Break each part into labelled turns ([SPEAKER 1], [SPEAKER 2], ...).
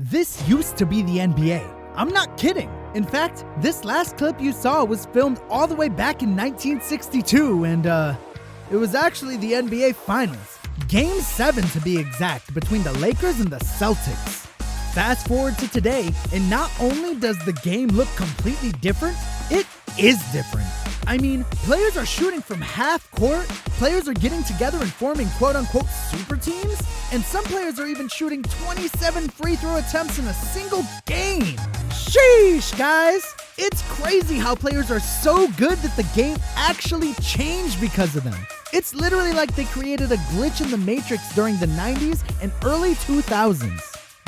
[SPEAKER 1] This used to be the NBA. I'm not kidding. In fact, this last clip you saw was filmed all the way back in 1962, and it was actually the NBA Finals. Game 7 to be exact, between the Lakers and the Celtics. Fast forward to today, and not only does the game look completely different, it is different. I mean, players are shooting from half court, players are getting together and forming quote-unquote super teams, and some players are even shooting 27 free throw attempts in a single game. Sheesh, guys! It's crazy how players are so good that the game actually changed because of them. It's literally like they created a glitch in the Matrix during the 90s and early 2000s.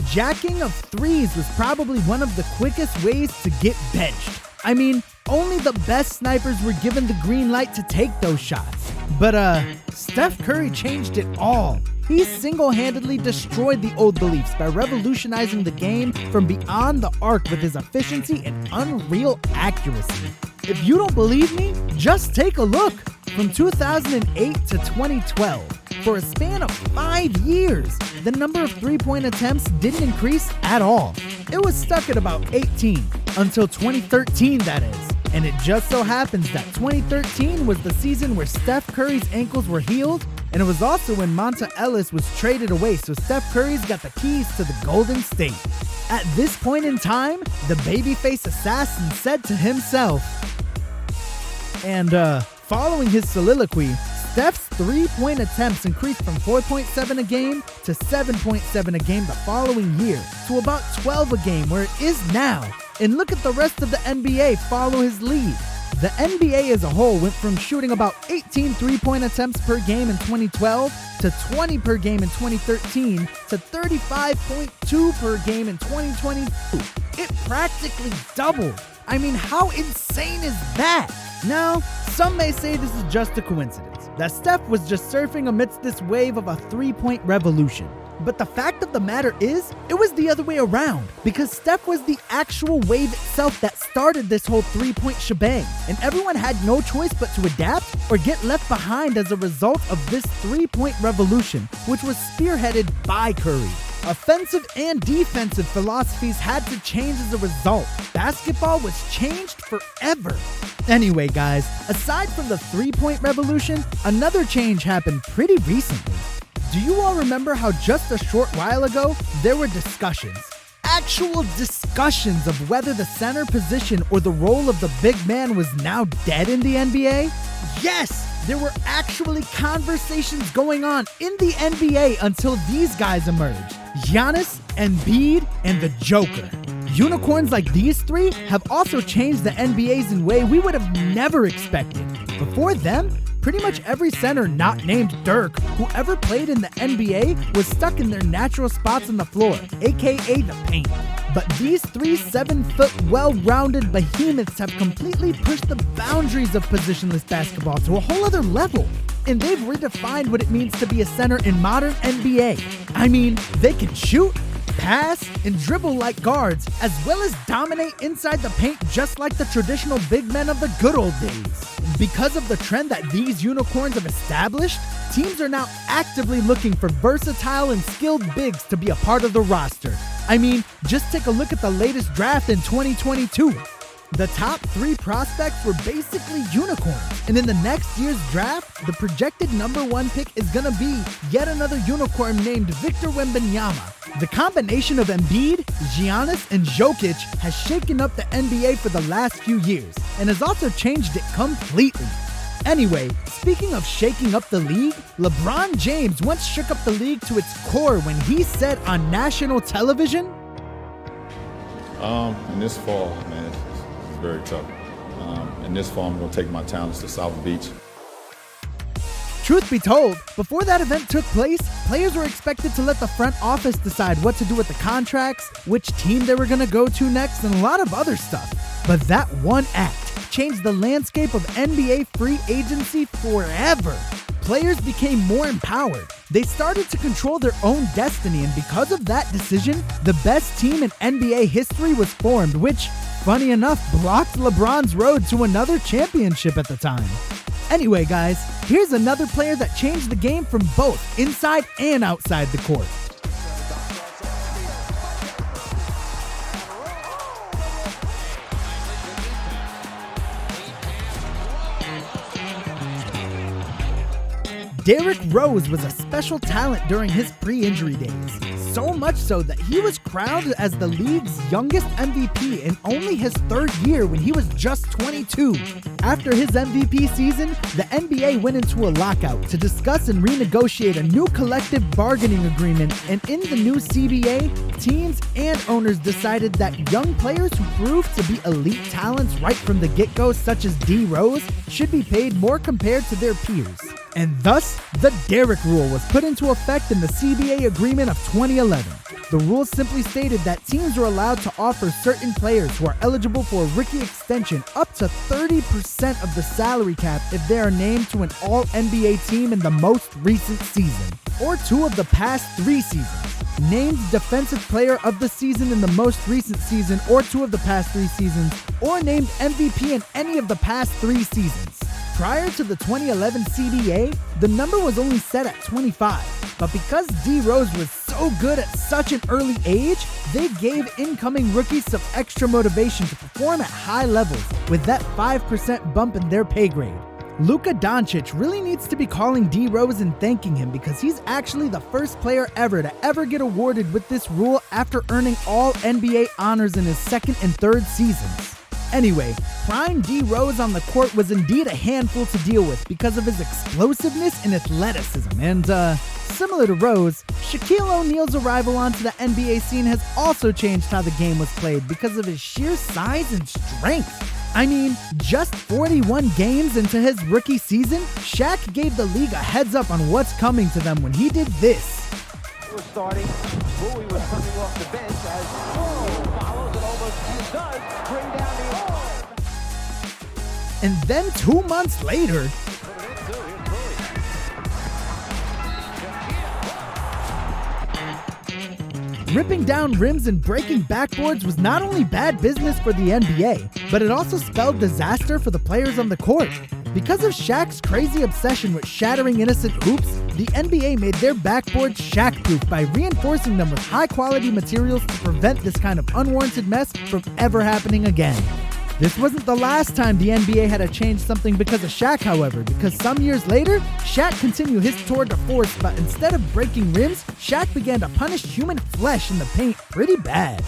[SPEAKER 1] Jacking of threes was probably one of the quickest ways to get benched. I mean, only the best snipers were given the green light to take those shots. But Steph Curry changed it all. He single-handedly destroyed the old beliefs by revolutionizing the game from beyond the arc with his efficiency and unreal accuracy. If you don't believe me, just take a look. From 2008 to 2012, for a span of 5 years, the number of three-point attempts didn't increase at all. It was stuck at about 18, until 2013 that is. And it just so happens that 2013 was the season where Steph Curry's ankles were healed, and it was also when Monta Ellis was traded away, so Steph Curry's got the keys to the Golden State. At this point in time, the babyface assassin said to himself, following his soliloquy, Steph's three-point attempts increased from 4.7 a game to 7.7 a game the following year to about 12 a game where it is now. And look at the rest of the NBA follow his lead. The NBA as a whole went from shooting about 18 three-point attempts per game in 2012 to 20 per game in 2013 to 35.2 per game in 2022. It practically doubled. I mean, how insane is that? Now, some may say this is just a coincidence, that Steph was just surfing amidst this wave of a three-point revolution. But the fact of the matter is, it was the other way around, because Steph was the actual wave itself that started this whole three-point shebang, and everyone had no choice but to adapt or get left behind as a result of this three-point revolution, which was spearheaded by Curry. Offensive and defensive philosophies had to change as a result. Basketball was changed forever. Anyway, guys, aside from the three-point revolution, another change happened pretty recently. Do you all remember how just a short while ago, there were discussions, actual discussions of whether the center position or the role of the big man was now dead in the NBA? Yes! There were actually conversations going on in the NBA until these guys emerged. Giannis, Embiid, and the Joker. Unicorns like these three have also changed the NBA's in a way we would have never expected. Before them, pretty much every center not named Dirk who ever played in the NBA was stuck in their natural spots on the floor, aka the paint. But these three 7-foot well-rounded behemoths have completely pushed the boundaries of positionless basketball to a whole other level. And they've redefined what it means to be a center in modern NBA. I mean, they can shoot, pass, and dribble like guards, as well as dominate inside the paint just like the traditional big men of the good old days. Because of the trend that these unicorns have established, teams are now actively looking for versatile and skilled bigs to be a part of the roster. I mean, just take a look at the latest draft in 2022. The top 3 prospects were basically unicorns, and in the next year's draft, the projected number 1 pick is gonna be yet another unicorn named Victor Wembanyama. The combination of Embiid, Giannis, and Jokic has shaken up the NBA for the last few years, and has also changed it completely. Anyway, speaking of shaking up the league, LeBron James once shook up the league to its core when he said on national television,
[SPEAKER 2] in this fall, man, it's very tough. In this fall, I'm going to take my talents to South Beach.
[SPEAKER 1] Truth be told, before that event took place, players were expected to let the front office decide what to do with the contracts, which team they were going to go to next, and a lot of other stuff. But that one act changed the landscape of NBA free agency forever. Players became more empowered. They started to control their own destiny, and because of that decision, the best team in NBA history was formed, which, funny enough, blocked LeBron's road to another championship at the time. Anyway, guys, here's another player that changed the game from both inside and outside the court. Derrick Rose was a special talent during his pre-injury days. So much so that he was crowned as the league's youngest MVP in only his third year when he was just 22. After his MVP season, the NBA went into a lockout to discuss and renegotiate a new collective bargaining agreement, and in the new CBA, teams and owners decided that young players who proved to be elite talents right from the get-go, such as D. Rose, should be paid more compared to their peers. And thus, the Derrick Rule was put into effect in the CBA agreement of 2011. The rule simply stated that teams were allowed to offer certain players who are eligible for a rookie extension up to 30% of the salary cap if they are named to an All-NBA team in the most recent season, or 2 of the past 3 seasons, named Defensive Player of the Season in the most recent season or 2 of the past 3 seasons, or named MVP in any of the past 3 seasons. Prior to the 2011 CBA, the number was only set at 25, but because D. Rose was so good at such an early age, they gave incoming rookies some extra motivation to perform at high levels with that 5% bump in their pay grade. Luka Doncic really needs to be calling D. Rose and thanking him because he's actually the first player ever to ever get awarded with this rule after earning all NBA honors in his second and third seasons. Anyway, prime D. Rose on the court was indeed a handful to deal with because of his explosiveness and athleticism, and similar to Rose, Shaquille O'Neal's arrival onto the NBA scene has also changed how the game was played because of his sheer size and strength. I mean, just 41 games into his rookie season, Shaq gave the league a heads up on what's coming to them when he did this.
[SPEAKER 3] Was starting, Bowie was coming off the bench as follows and almost does bring down the arm.
[SPEAKER 1] And then 2 months later, ripping down rims and breaking backboards was not only bad business for the NBA, but it also spelled disaster for the players on the court. Because of Shaq's crazy obsession with shattering innocent hoops, the NBA made their backboards Shaq-proof by reinforcing them with high-quality materials to prevent this kind of unwarranted mess from ever happening again. This wasn't the last time the NBA had to change something because of Shaq, however, because some years later, Shaq continued his tour de force, but instead of breaking rims, Shaq began to punish human flesh in the paint pretty bad.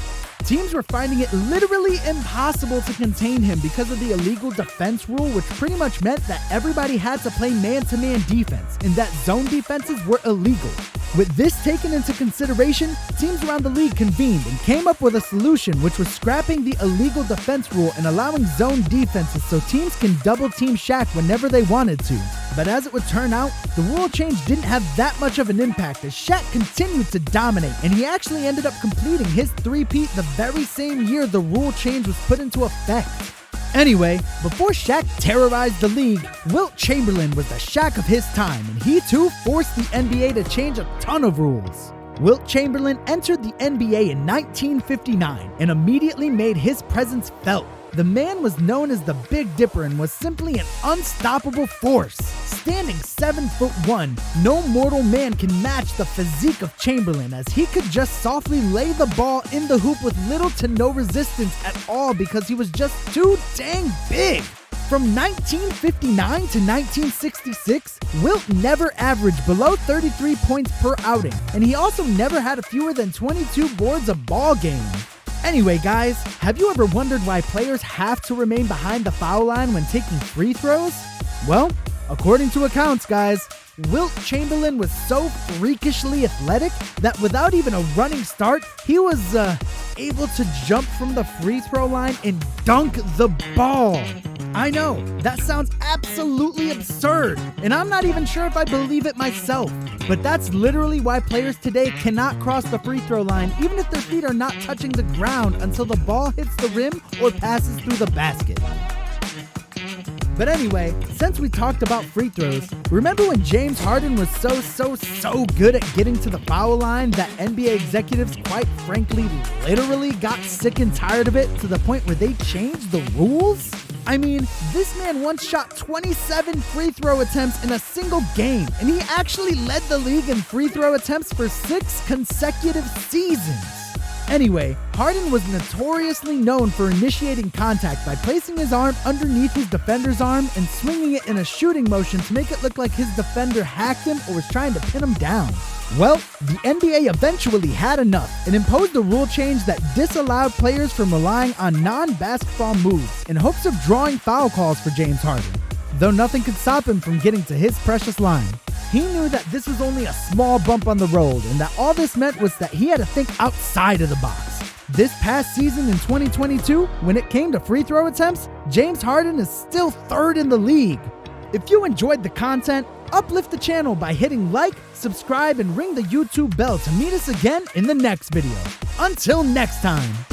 [SPEAKER 1] Teams were finding it literally impossible to contain him because of the illegal defense rule, which pretty much meant that everybody had to play man-to-man defense and that zone defenses were illegal. With this taken into consideration, teams around the league convened and came up with a solution, which was scrapping the illegal defense rule and allowing zone defenses so teams can double-team Shaq whenever they wanted to. But as it would turn out, the rule change didn't have that much of an impact as Shaq continued to dominate, and he actually ended up completing his three-peat the very same year the rule change was put into effect. Anyway, before Shaq terrorized the league, Wilt Chamberlain was the Shaq of his time, and he too forced the NBA to change a ton of rules. Wilt Chamberlain entered the NBA in 1959 and immediately made his presence felt. The man was known as the Big Dipper and was simply an unstoppable force. Standing 7'1", no mortal man can match the physique of Chamberlain, as he could just softly lay the ball in the hoop with little to no resistance at all because he was just too dang big. From 1959 to 1966, Wilt never averaged below 33 points per outing, and he also never had fewer than 22 boards a ball game. Anyway, guys, have you ever wondered why players have to remain behind the foul line when taking free throws? Well, according to accounts, guys, Wilt Chamberlain was so freakishly athletic that without even a running start, he was able to jump from the free throw line and dunk the ball. I know, that sounds absolutely absurd, and I'm not even sure if I believe it myself, but that's literally why players today cannot cross the free throw line even if their feet are not touching the ground until the ball hits the rim or passes through the basket. But anyway, since we talked about free throws, remember when James Harden was so good at getting to the foul line that NBA executives quite frankly literally got sick and tired of it to the point where they changed the rules? I mean, this man once shot 27 free throw attempts in a single game, and he actually led the league in free throw attempts for 6 consecutive seasons. Anyway, Harden was notoriously known for initiating contact by placing his arm underneath his defender's arm and swinging it in a shooting motion to make it look like his defender hacked him or was trying to pin him down. Well, the NBA eventually had enough and imposed a rule change that disallowed players from relying on non-basketball moves in hopes of drawing foul calls for James Harden. Though nothing could stop him from getting to his precious line. He knew that this was only a small bump on the road and that all this meant was that he had to think outside of the box. This past season in 2022, when it came to free throw attempts, James Harden is still third in the league. If you enjoyed the content, uplift the channel by hitting like, subscribe, and ring the YouTube bell to meet us again in the next video. Until next time.